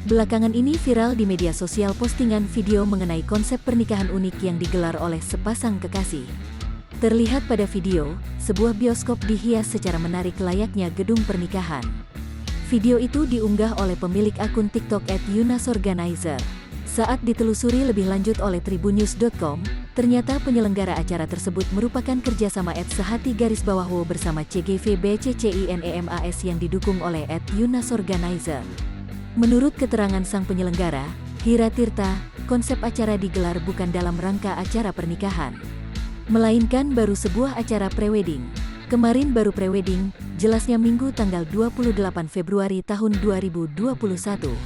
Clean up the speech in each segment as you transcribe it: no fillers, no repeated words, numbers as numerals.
Belakangan ini viral di media sosial postingan video mengenai konsep pernikahan unik yang digelar oleh sepasang kekasih. Terlihat pada video, sebuah bioskop dihias secara menarik layaknya gedung pernikahan. Video itu diunggah oleh pemilik akun TikTok @yunasorganizer. Saat ditelusuri lebih lanjut oleh tribunnews.com, ternyata penyelenggara acara tersebut merupakan kerjasama @sehati_wo bersama CGV BCCINEMAS yang didukung oleh @yunasorganizer. Menurut keterangan sang penyelenggara, Hira Tirta, konsep acara digelar bukan dalam rangka acara pernikahan, melainkan baru sebuah acara prewedding. Kemarin baru prewedding, jelasnya Minggu tanggal 28 Februari tahun 2021.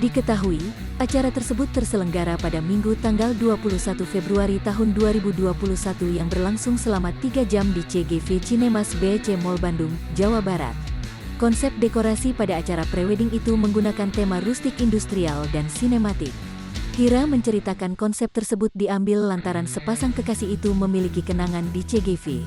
Diketahui, acara tersebut terselenggara pada Minggu tanggal 21 Februari tahun 2021 yang berlangsung selama 3 jam di CGV Cinemas BC Mall Bandung, Jawa Barat. Konsep dekorasi pada acara prewedding itu menggunakan tema rustik industrial dan sinematik. Hira menceritakan konsep tersebut diambil lantaran sepasang kekasih itu memiliki kenangan di CGV.